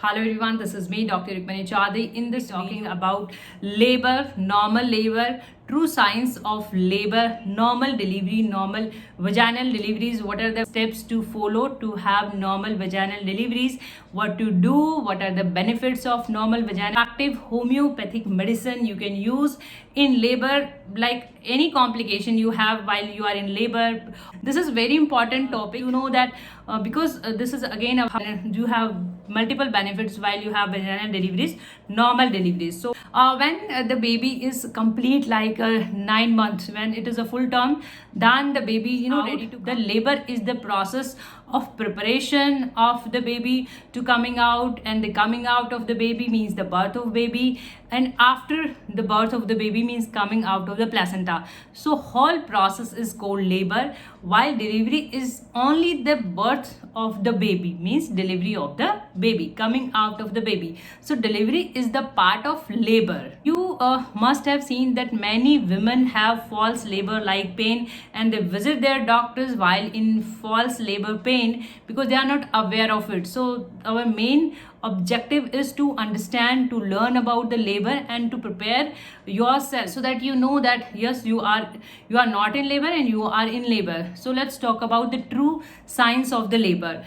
Hello everyone, this is me, Dr. Rukmini Chaudhary. In this talking about labor, normal labor, true signs of labor, normal delivery, normal vaginal deliveries. What are the steps to follow to have normal vaginal deliveries? What to do? What are the benefits of normal vaginal? Active homeopathic medicine you can use in labor, like any complication you have while you are in labor. This is very important topic. You know that because this is again you have multiple benefits while you have vaginal deliveries, normal deliveries. So when the baby is complete, like 9 months, when it is a full term, then the baby ready to the labor is the process of preparation of the baby to coming out, and the coming out of the baby means the birth of baby, and after the birth of the baby means coming out of the placenta. So whole process is called labor, while delivery is only the birth of the baby, means delivery of the baby, coming out of the baby. So delivery is the part of labor. You must have seen that many women have false labor like pain, and they visit their doctors while in false labor pain because they are not aware of it. So our main objective is to understand, to learn about the labor and to prepare yourself so that you know that yes, you are not in labor and you are in labor. So let's talk about the true signs of the labor.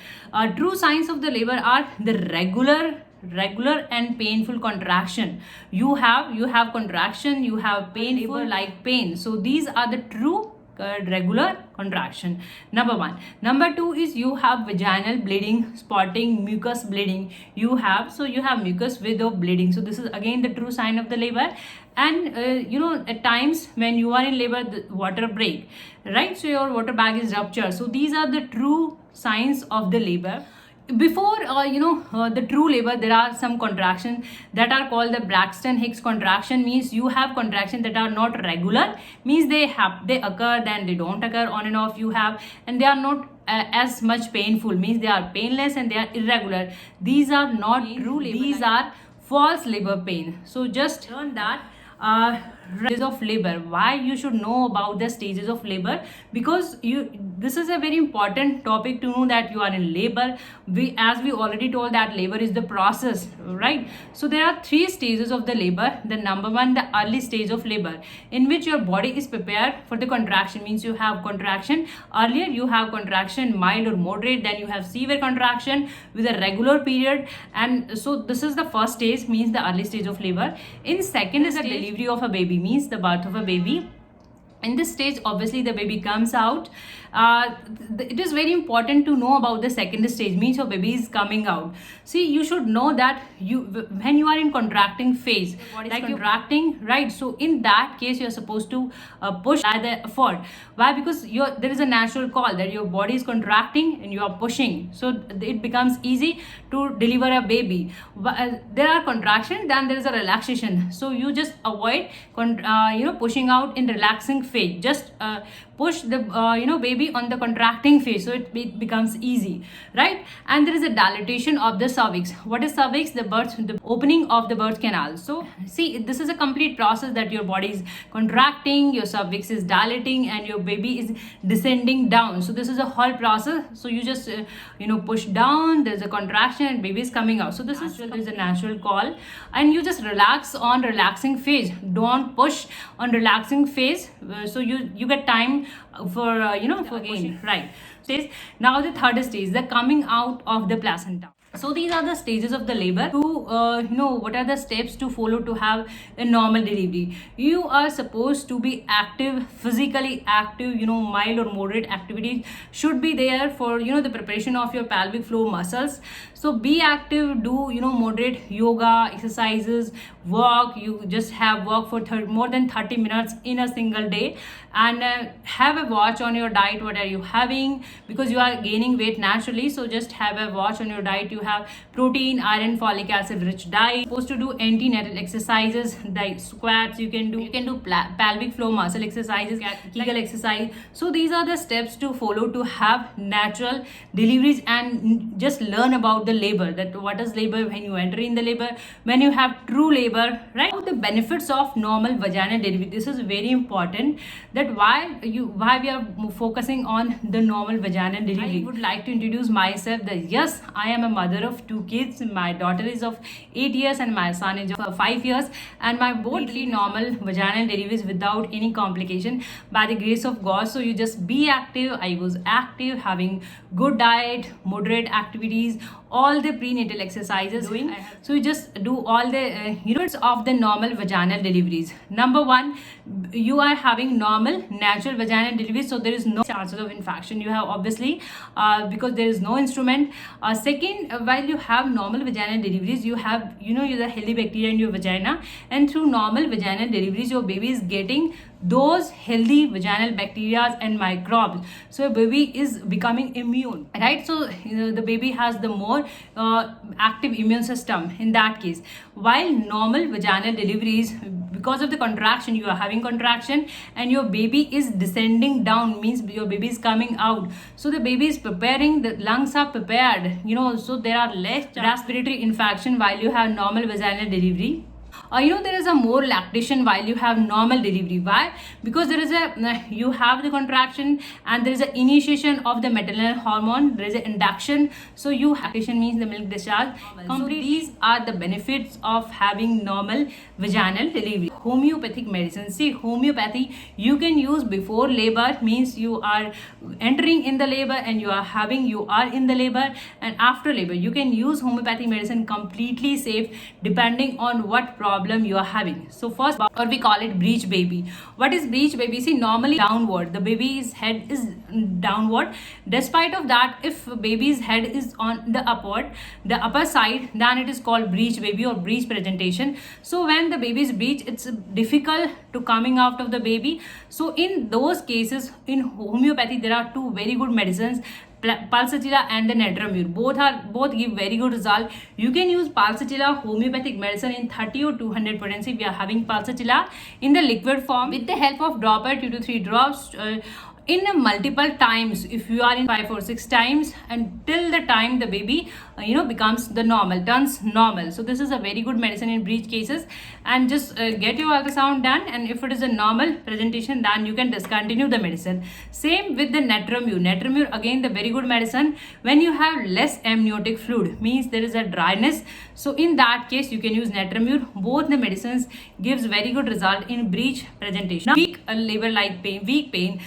True signs of the labor are the regular and painful contraction. You have contraction, you have painful like pain. So these are the true regular contraction. Number one. Number two is you have vaginal bleeding, spotting, mucus bleeding. You have mucus with bleeding. So this is again the true sign of the labor. And at times when you are in labor, the water break, right? So your water bag is ruptured. So these are the true signs of the labor. Before the true labor, there are some contractions that are called the Braxton Hicks contraction. Means you have contractions that are not regular, means they occur, then they don't occur, on and off you have, and they are not as much painful, means they are painless and they are irregular. These are not true labor, these are false labor pain. So just learn that stages of labor, why you should know about the stages of labor, because this is a very important topic to know that you are in labor. As we already told that labor is the process, right? So there are 3 stages of the labor. The number one, the early stage of labor, in which your body is prepared for the contraction, means you have contraction earlier, you have contraction mild or moderate, then you have severe contraction with a regular period. And so this is the first stage, means the early stage of labor. In second is the delivery of a baby, means the birth of a baby. In this stage, obviously the baby comes out. It is very important to know about the second stage, means your baby is coming out. See, you should know that when you are in contracting phase, like contracting, right? So in that case, you are supposed to push by the effort. Why? Because there is a natural call that your body is contracting and you are pushing, so it becomes easy to deliver a baby. There are contractions, then there is a relaxation. So you just avoid pushing out in relaxing phase. Just push the baby on the contracting phase, so it becomes easy, right? And there is a dilatation of the cervix. What is cervix? The opening of the birth canal. So see, this is a complete process that your body is contracting, your cervix is dilating, and your baby is descending down. So this is a whole process. So you just push down, there's a contraction and baby is coming out. So this is a natural call, and you just relax on relaxing phase. Don't push on relaxing phase. So you get time for for gain, right? Now the third stage, the coming out of the placenta. So these are the stages of the labor. To know what are the steps to follow to have a normal delivery. You are supposed to be active, physically active. Mild or moderate activities should be there for the preparation of your pelvic floor muscles. So be active, do moderate yoga exercises, walk. You just have walk for more than 30 minutes in a single day, and have a watch on your diet. What are you having? Because you are gaining weight naturally, so just have a watch on your diet. You have protein, iron, folic acid rich diet. Supposed to do antenatal exercises like squats. You can do pelvic floor muscle exercises, Kegel exercise. So these are the steps to follow to have natural deliveries, and just learn about the labor, that what is labor, when you enter in the labor, when you have true labor, right? The benefits of normal vaginal delivery. This is very important, that why we are focusing on the normal vaginal delivery. I would like to introduce myself, that yes, I am a mother mother of 2 kids. My daughter is of 8 years and my son is of 5 years, and my both normal vaginal deliveries without any complication by the grace of God. So you just be active. I was active, having good diet, moderate activities, all the prenatal exercises doing. So you just do all the units of the normal vaginal deliveries. Number one, you are having normal natural vaginal delivery, so there is no chances of infection. You have obviously because there is no instrument. Second, while you have normal vaginal deliveries, you have the healthy bacteria in your vagina, and through normal vaginal deliveries, your baby is getting those healthy vaginal bacteria and microbes, so baby is becoming immune, right? So the baby has the more active immune system in that case. While normal vaginal deliveries, because of the contraction, you are having contraction and your baby is descending down, means your baby is coming out, so the baby is preparing, the lungs are prepared, so there are less respiratory infection while you have normal vaginal delivery. There is a more lactation while you have normal delivery. Why? Because there is you have the contraction and there is an initiation of the maternal hormone, there is an induction, so you lactation means the milk discharge. So these are the benefits of having normal vaginal delivery. Homeopathic medicine, see, homeopathy you can use before labor, means you are entering in the labor and you are in the labor, and after labor you can use homeopathic medicine completely safe depending on what problem you are having. So first, or we call it breech baby. What is breech baby? See, normally downward, the baby's head is downward. Despite of that, if baby's head is on the upper side, then it is called breech baby or breech presentation. So when the baby is breech, it's difficult to coming out of the baby. So in those cases, in homeopathy there are two very good medicines, Pulsatilla and the Netramur. Both give very good result. You can use Pulsatilla homeopathic medicine in 30 or 200 potency. We are having Pulsatilla in the liquid form with the help of dropper, 2 to 3 drops. In multiple times, if you are in 5 or 6 times, until the time the baby becomes the normal, turns normal. So this is a very good medicine in breech cases. And just get your ultrasound done, and if it is a normal presentation, then you can discontinue the medicine. Same with the Netramur again the very good medicine when you have less amniotic fluid, means there is a dryness. So in that case you can use Netramur. Both the medicines gives very good result in breech presentation. Now, weak labor like pain, weak pain.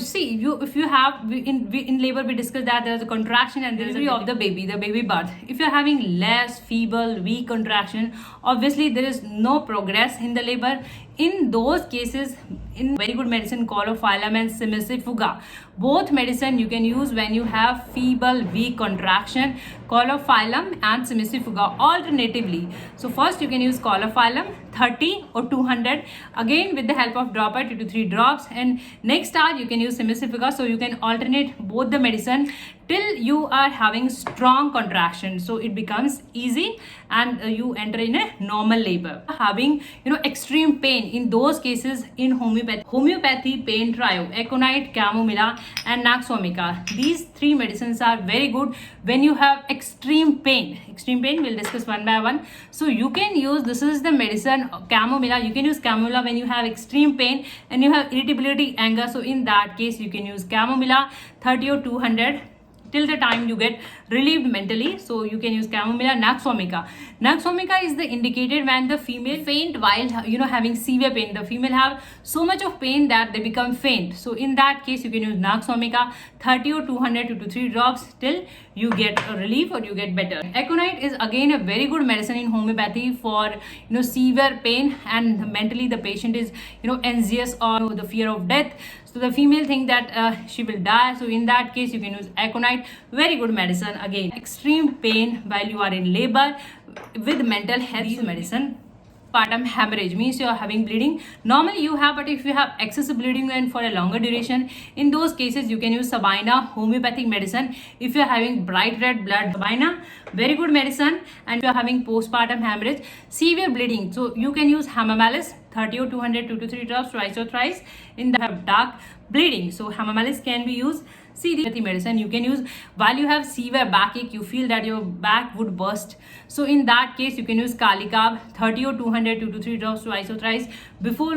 See, if you have in labor, we discussed that there is a contraction and delivery of the baby birth. If you are having less feeble, weak contraction, obviously there is no progress in the labor. In those cases, in very good medicine Chlorofilum and Cimicifuga, both medicine you can use when you have feeble, weak contraction, Chlorofilum and Cimicifuga alternatively. So first you can use Chlorofilum 30 or 200, again with the help of dropper, 2 to 3 drops, and next start you can use Cimicifuga. So you can alternate both the medicine till you are having strong contraction, so it becomes easy and you enter in a normal labor. Having extreme pain, in those cases in homeopathy pain trio, Aconite, Chamomilla and Naxomica. These 3 medicines are very good when you have extreme pain. We'll discuss one by one. So you can use, this is the medicine Chamomilla. You can use Chamomilla when you have extreme pain and you have irritability, anger. So in that case you can use Chamomilla 30 or 200 till the time you get relieved mentally. So you can use Chamomilla. Naxomica is the indicated when the female faint while having severe pain. The female have so much of pain that they become faint. So in that case you can use Naxomica 30 or 200 2 to 3 drops till you get a relief or you get better. Aconite is again a very good medicine in homeopathy for severe pain and mentally the patient is anxious or the fear of death. So the female think that she will die. So in that case you can use Aconite, very good medicine. Again, extreme pain while you are in labor with mental health medicine. Postpartum hemorrhage means you are having bleeding. Normally you have, but if you have excessive bleeding and for a longer duration, in those cases you can use Sabina homeopathic medicine. If you are having bright red blood, Sabina very good medicine. And if you are having postpartum hemorrhage, severe bleeding, so you can use Hamamelis 30 or 200 2 to 3 drops twice or thrice in the dark bleeding. So Hamamelis can be used. See, the medicine you can use while you have severe backache, you feel that your back would burst. So in that case you can use Kalikab 30 or 200 2 to 3 drops twice or thrice before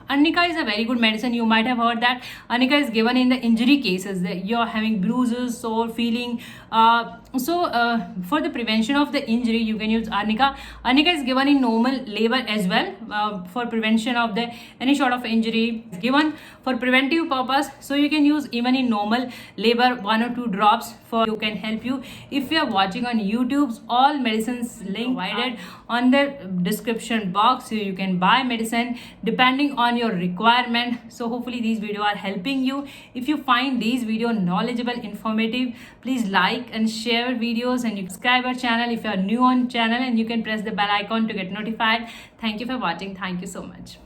Arnica is a very good medicine. You might have heard that Arnica is given in the injury cases that you're having bruises, sore feeling. For the prevention of the injury, you can use Arnica. Arnica is given in normal labor as well for prevention of the any sort of injury. It's given for preventive purpose, so you can use even in normal labor 1 or 2 drops for you can help you. If you are watching on YouTube's all medicines link provided on the description box, so you can buy medicine depending on your requirement. So hopefully these video are helping you. If you find these video knowledgeable, informative, please like and share videos, and you subscribe our channel if you are new on channel, and you can press the bell icon to get notified. Thank you for watching. Thank you so much.